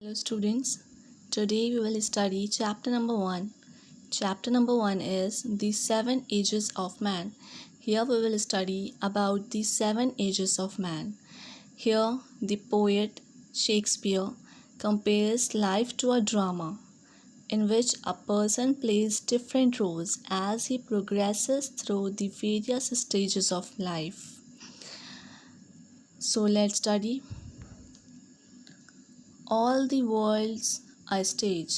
Hello students, today we will study chapter number 1. Chapter number 1 is the 7 ages of man. Here we will study about the 7 ages of man. Here the poet Shakespeare compares life to a drama in which a person plays different roles as he progresses through the various stages of life. So let's study. All the world's a stage.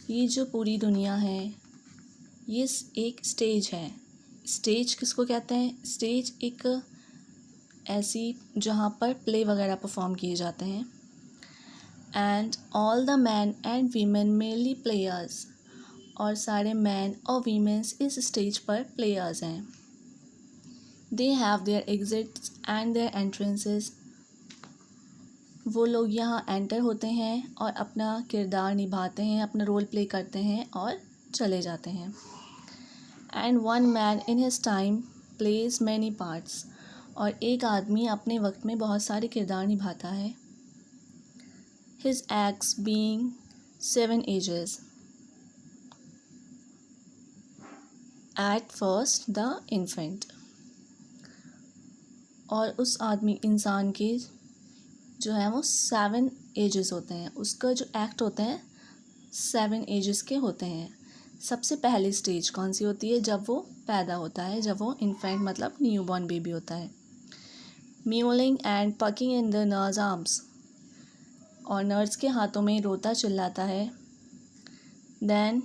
ये जो पूरी दुनिया है ये एक stage है. Stage किसको कहते हैं? स्टेज एक ऐसी जहाँ पर प्ले वगैरह परफॉर्म किए जाते हैं. And all the man and women mainly players, और सारे मैन और वीमेंस इस स्टेज पर प्लेयर्स हैं. They have their exits and their entrances. वो लोग यहाँ एंटर होते हैं और अपना किरदार निभाते हैं, अपना रोल प्ले करते हैं और चले जाते हैं. And one man in his time plays many parts. और एक आदमी अपने वक्त में बहुत सारे किरदार निभाता है. His acts being 7 ages. At first the infant. और उस आदमी इंसान के जो है वो 7 एजेस होते हैं. उसका जो एक्ट होते हैं 7 एजेस के होते हैं. सबसे पहली स्टेज कौन सी होती है? जब वो पैदा होता है, जब वो इन्फेंट मतलब न्यू बॉर्न बेबी होता है. Mewling and puking in the nurse arms. और नर्स के हाथों में रोता चिल्लाता है. Then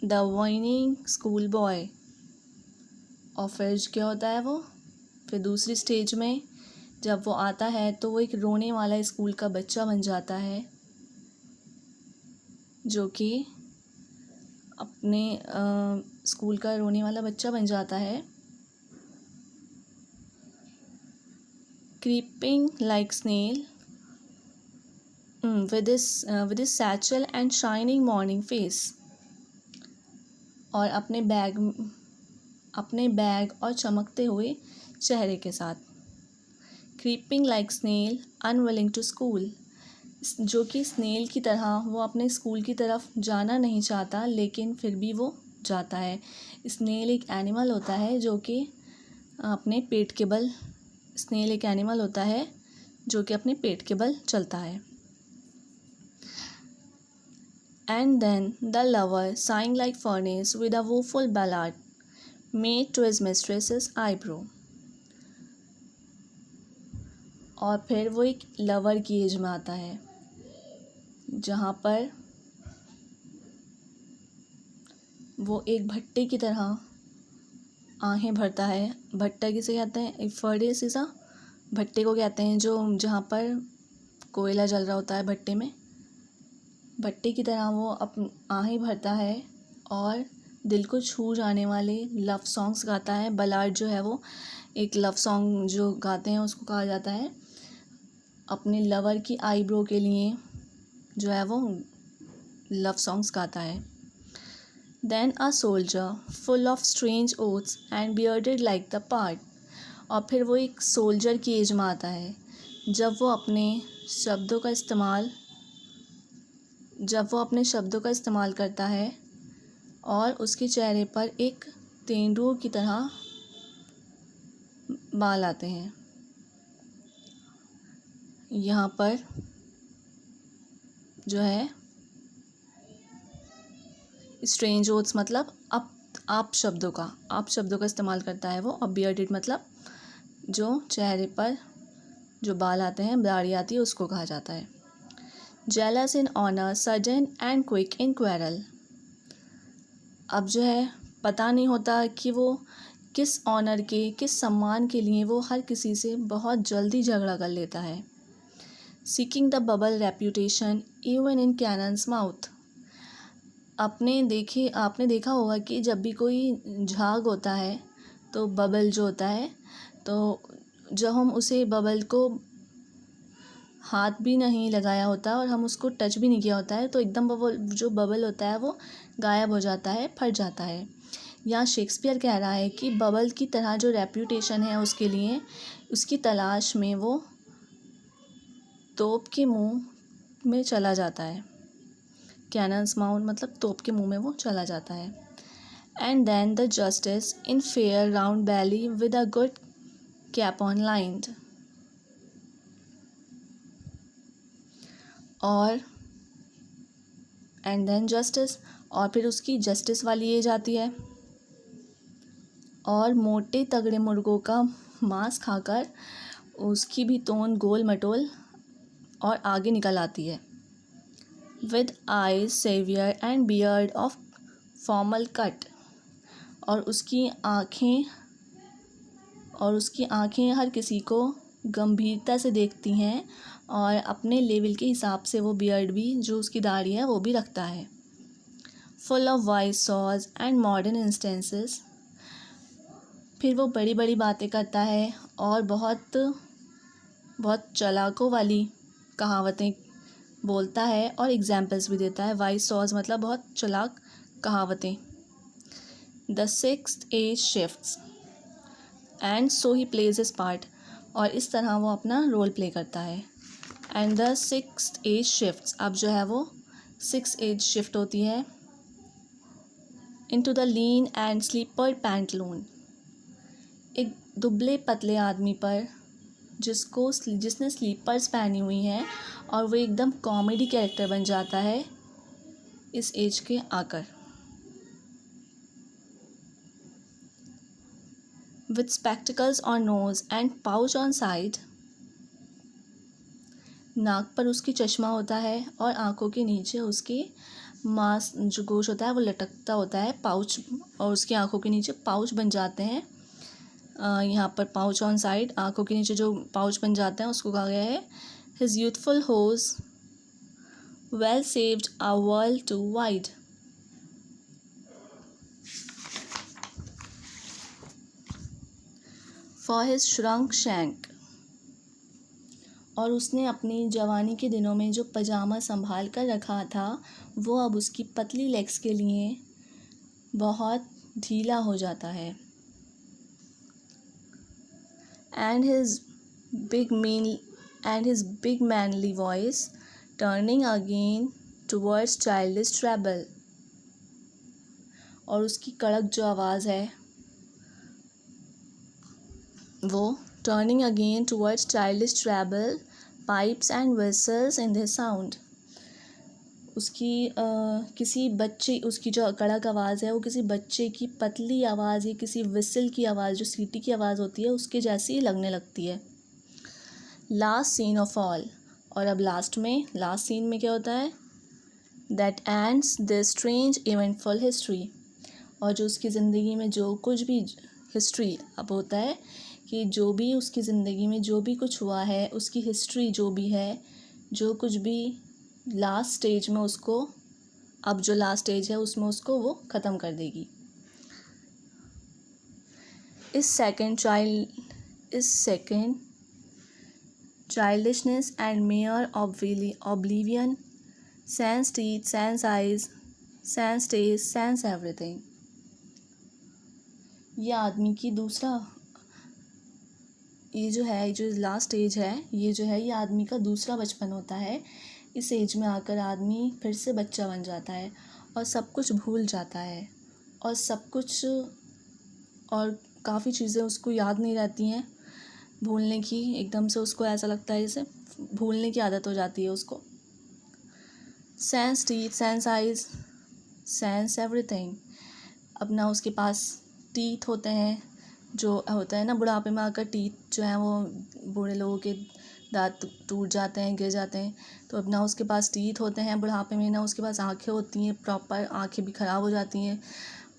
the whining school boy. और फिर क्या होता है वो? फिर दूसरी स्टेज में जब वो आता है तो वो एक रोने वाला स्कूल का बच्चा बन जाता है, जो कि अपने स्कूल का रोने वाला बच्चा बन जाता है. Creeping like snail with this satchel and shining morning face. और अपने बैग और चमकते हुए चेहरे के साथ. Creeping like snail unwilling to school. जो कि स्नेल की तरह वो अपने स्कूल की तरफ जाना नहीं चाहता, लेकिन फिर भी वो जाता है. स्नेल एक एनिमल होता है जो कि अपने पेट के बल स्नेल एक एनिमल होता है जो कि अपने पेट के बल चलता है. And then the lover sighing like furnace with a woeful ballad made to his mistress's eyebrow. और फिर वो एक लवर की एज में आता है जहाँ पर वो एक भट्टे की तरह आहें भरता है. भट्टा किसे कहते हैं? एक फर्नेस इज अ भट्टे को कहते हैं जो जहाँ पर कोयला जल रहा होता है भट्टे में. भट्टे की तरह वो आहें भरता है और दिल को छू जाने वाले लव सॉन्ग्स गाता है. बलाड जो है वो एक लव सॉन्ग जो गाते हैं उसको कहा जाता है. अपने लवर की आईब्रो के लिए जो है वो लव सॉन्ग्स गाता है. Then a soldier full of strange oaths and bearded like the part. और फिर वो एक सोल्जर की एज में आता है जब वो अपने शब्दों का इस्तेमाल करता है और उसके चेहरे पर एक तेंदुओं की तरह बाल आते हैं. यहाँ पर जो है स्ट्रेंज ओथ्स मतलब आप शब्दों का इस्तेमाल करता है वो. और बियर्डेड मतलब जो चेहरे पर जो बाल आते हैं, दाढ़ी आती है, उसको कहा जाता है. Jealous in honour sudden and quick in quarrel. अब जो है पता नहीं होता कि वो किस ऑनर के, किस सम्मान के लिए वो हर किसी से बहुत जल्दी झगड़ा कर लेता है. Seeking the bubble reputation even in cannons mouth. आपने देखा होगा कि जब भी कोई झाग होता है तो बबल जो होता है, तो जब हम उसे बबल को हाथ भी नहीं लगाया होता और हम उसको टच भी नहीं किया होता है तो एकदम जो बबल होता है वो गायब हो जाता है, फट जाता है. यहाँ शेक्सपियर कह रहा है कि बबल की तरह जो रेप्यूटेशन है उसके लिए, उसकी तलाश में वो तोप के मुंह में चला जाता है। कैनन्स माउथ मतलब तोप के मुंह में वो चला जाता है। And then the justice in fair round belly with a good cap on lined. और एंड देन जस्टिस, और फिर उसकी जस्टिस वाली एज आती है और मोटे तगड़े मुर्गों का मांस खाकर उसकी भी तोन गोल मटोल और आगे निकल आती है। With eyes severe and beard of formal cut, और उसकी आँखें हर किसी को गंभीरता से देखती हैं और अपने लेवल के हिसाब से वो बियर्ड भी, जो उसकी दाढ़ी है, वो भी रखता है। Full of wise saws and modern instances, फिर वो बड़ी बड़ी बातें करता है और बहुत बहुत चालाकों वाली कहावतें बोलता है और एग्जाम्पल्स भी देता है। वाइज सॉज मतलब बहुत चालाक कहावतें। The sixth age shifts and so he plays his part, और इस तरह वो अपना रोल प्ले करता है। And the sixth age shifts, अब जो है वो 6 एज शिफ्ट होती है into the lean and slipper pantaloon, एक दुबले पतले आदमी पर जिसने स्लीपर्स पहनी हुई हैं, और वो एकदम कॉमेडी कैरेक्टर बन जाता है इस एज के आकर। With spectacles on nose and pouch on side, नाक पर उसकी चश्मा होता है और आंखों के नीचे उसके मांस जो गोश्त होता है वो लटकता होता है, पाउच, और उसकी आंखों के नीचे पाउच बन जाते हैं। यहाँ पर पाउच ऑन साइड, आंखों के नीचे जो पाउच बन जाते हैं उसको कहा गया है his youthful hose well saved a world too wide. For his shrunk shank, और उसने अपनी जवानी के दिनों में जो पजामा संभाल कर रखा था वो अब उसकी पतली लेग्स के लिए बहुत ढीला हो जाता है। And his big manly voice turning again towards childish treble, और उसकी कड़क जो आवाज़ है वो turning again towards childish treble, pipes and whistles in the sound, उसकी जो कड़क आवाज़ है वो किसी बच्चे की पतली आवाज़ या किसी विसल की आवाज़, जो सीटी की आवाज़ होती है, उसके जैसी लगने लगती है। लास्ट सीन ऑफ ऑल, और अब लास्ट सीन में क्या होता है, that ends this strange eventful history, और जो उसकी ज़िंदगी में जो कुछ भी हिस्ट्री अब होता है कि जो भी उसकी ज़िंदगी में जो भी कुछ हुआ है, उसकी हिस्ट्री जो भी है, जो कुछ भी लास्ट स्टेज में उसको, अब जो लास्ट स्टेज है उसमें उसको वो ख़त्म कर देगी। इस second childishness and mere oblivion, sans teeth, sans eyes, sans taste, sans everything, ये जो लास्ट एज है, ये आदमी का दूसरा बचपन होता है। इस एज में आकर आदमी फिर से बच्चा बन जाता है और सब कुछ भूल जाता है, और काफ़ी चीज़ें उसको याद नहीं रहती हैं, भूलने की, एकदम से उसको ऐसा लगता है जैसे भूलने की आदत हो जाती है उसको। Sense teeth, sense eyes, sense everything, अपना उसके पास टीथ होते हैं, जो होता है ना बुढ़ापे में आकर टीथ जो हैं वो बूढ़े लोगों के दांत टूट जाते हैं, गिर जाते हैं, तो अब ना उसके पास टीथ होते हैं बुढ़ापे में, ना उसके पास आँखें होती हैं, प्रॉपर आँखें भी ख़राब हो जाती हैं,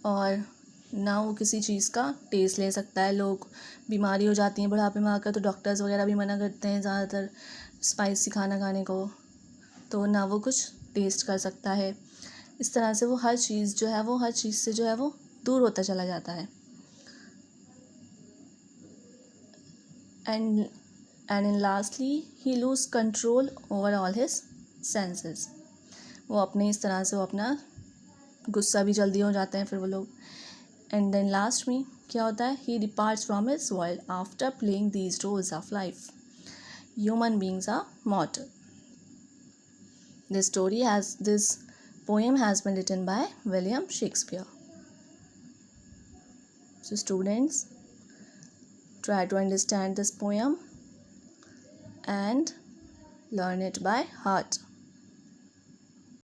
और ना वो किसी चीज़ का टेस्ट ले सकता है। लोग बीमारी हो जाती हैं बुढ़ापे में आकर, तो डॉक्टर्स वगैरह भी मना करते हैं ज़्यादातर स्पाइसी खाना खाने को, तो ना वो कुछ टेस्ट कर सकता है। इस तरह से वो हर चीज़ से जो है वो दूर होता चला जाता है। And in lastly he lose control over all his senses, वो अपने इस तरह से वो अपना गुस्सा भी जल्दी हो जाते हैं फिर वो लोग। एंड देन लास्ट में क्या होता है, he departs from his world after playing these roles of life, human beings are mortal. This poem has been written by William Shakespeare. So students, try to understand this poem and learn it by heart.